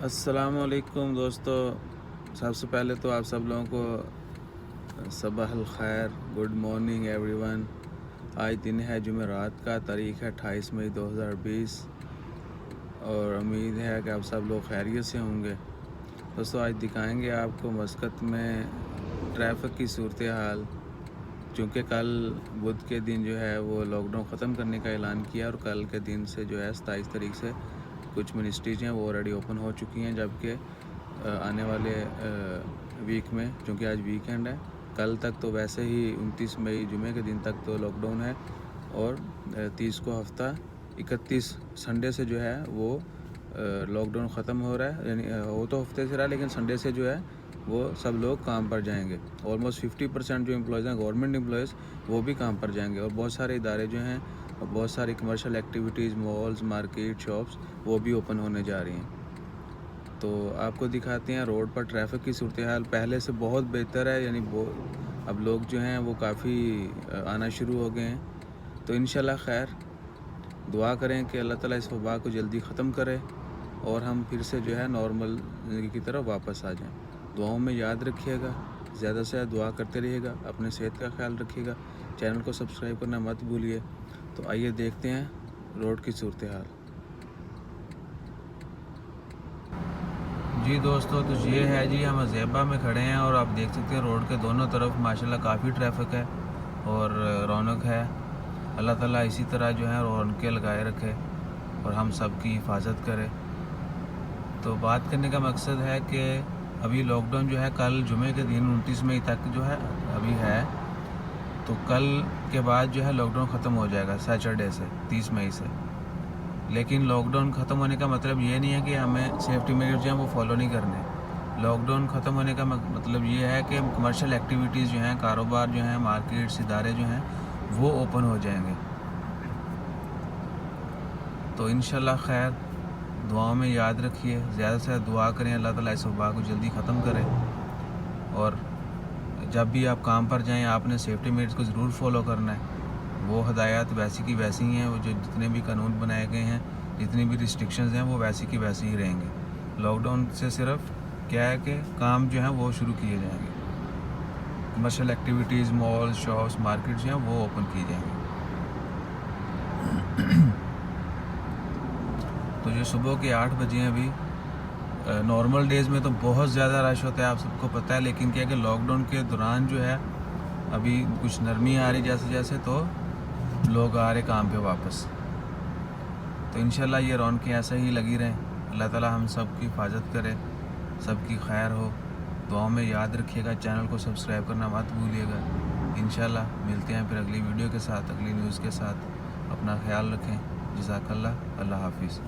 السلام علیکم دوستو، سب سے پہلے تو آپ سب لوگوں کو صباح الخیر، گڈ مارننگ ایوری ون۔ آج دن ہے جمعرات کا، تاریخ ہے 28 مئی 2020 اور امید ہے کہ آپ سب لوگ خیریت سے ہوں گے۔ دوستو آج دکھائیں گے آپ کو مسقط میں ٹریفک کی صورتحال، چونکہ کل بدھ کے دن جو ہے وہ لاک ڈاؤن ختم کرنے کا اعلان کیا اور کل کے دن سے جو ہے 27 تاریخ سے کچھ منسٹریز ہیں وہ آلریڈی اوپن ہو چکی ہیں، جبکہ آنے والے ویک میں، چونکہ آج ویکینڈ ہے، کل تک تو ویسے ہی 29 مئی جمعے کے دن تک تو لاک ڈاؤن ہے اور 30 کو ہفتہ 31 سنڈے سے جو ہے وہ لاک ڈاؤن ختم ہو رہا ہے، یعنی وہ تو ہفتے سے رہا ہے لیکن سنڈے سے جو ہے وہ سب لوگ کام پر جائیں گے۔ آلموسٹ 50% جو امپلائز ہیں گورنمنٹ امپلائز وہ بھی کام پر جائیں گے، اور بہت سارے ادارے جو ہیں، بہت ساری commercial activities, malls, market, shops وہ بھی اوپن ہونے جا رہی ہیں۔ تو آپ کو دکھاتے ہیں روڈ پر ٹریفک کی صورتحال پہلے سے بہت بہتر ہے، یعنی اب لوگ جو ہیں وہ کافی آنا شروع ہو گئے ہیں۔ تو انشاءاللہ خیر، دعا کریں کہ اللہ تعالیٰ اس وبا کو جلدی ختم کرے اور ہم پھر سے جو ہے نارمل زندگی کی طرف واپس آ جائیں۔ دعاؤں میں یاد رکھیے گا، زیادہ سے زیادہ دعا کرتے رہیے گا، اپنے صحت کا خیال رکھیے گا، چینل کو سبسکرائب کرنا مت بھولیے۔ تو آئیے دیکھتے ہیں روڈ کی صورتحال۔ جی دوستو، تو یہ ہے جی، ہم زیبا میں کھڑے ہیں اور آپ دیکھ سکتے ہیں روڈ کے دونوں طرف ماشاءاللہ کافی ٹریفک ہے اور رونق ہے۔ اللہ تعالیٰ اسی طرح جو ہے رونقیں لگائے رکھے اور ہم سب کی حفاظت کرے۔ تو بات کرنے کا مقصد ہے کہ ابھی لاک ڈاؤن جو ہے کل جمعے کے دن 29 مئی تک جو ہے ابھی ہے، تو کل کے بعد جو ہے لاک ڈاؤن ختم ہو جائے گا سیچرڈے سے 30 مئی سے۔ لیکن لاک ڈاؤن ختم ہونے کا مطلب یہ نہیں ہے کہ ہمیں سیفٹی میجرز جو ہیں وہ فالو نہیں کرنے۔ لاک ڈاؤن ختم ہونے کا مطلب یہ ہے کہ کمرشل ایکٹیویٹیز جو ہیں، کاروبار جو ہیں، مارکیٹس، ادارے جو ہیں وہ اوپن ہو جائیں گے۔ تو انشاءاللہ خیر، دعاؤں میں یاد رکھیے، زیادہ سے زیادہ دعا کریں اللہ تعالیٰ اس وبا کو جلدی ختم کرے، اور جب بھی آپ کام پر جائیں آپ نے سیفٹی میجرز کو ضرور فالو کرنا ہے۔ وہ ہدایات ویسی کی ویسی ہی ہیں، وہ جو جتنے بھی قانون بنائے گئے ہیں، جتنی بھی ریسٹرکشنز ہیں وہ ویسی کی ویسی ہی رہیں گے۔ لاک ڈاؤن سے صرف کیا ہے کہ کام جو ہیں وہ شروع کیے جائیں گے، کمرشل ایکٹیویٹیز، مال، شاپس، مارکیٹ جو ہیں وہ اوپن کی جائیں گے۔ تو جو صبح کے 8 بجے ہیں ابھی، نارمل ڈیز میں تو بہت زیادہ رش ہوتا ہے، آپ سب کو پتہ ہے، لیکن کیا کہ لاک ڈاؤن کے دوران جو ہے ابھی کچھ نرمی آ رہی جیسے جیسے، تو لوگ آ رہے کام پہ واپس۔ تو انشاءاللہ یہ رونقیں ایسا ہی لگی رہیں، اللہ تعالیٰ ہم سب کی حفاظت کرے، سب کی خیر ہو۔ دعاؤں میں یاد رکھیے گا، چینل کو سبسکرائب کرنا مت بھولیے گا۔ انشاءاللہ ملتے ہیں پھر اگلی ویڈیو کے ساتھ، اگلی نیوز کے ساتھ۔ اپنا خیال رکھیں، جزاک اللہ، اللہ حافظ۔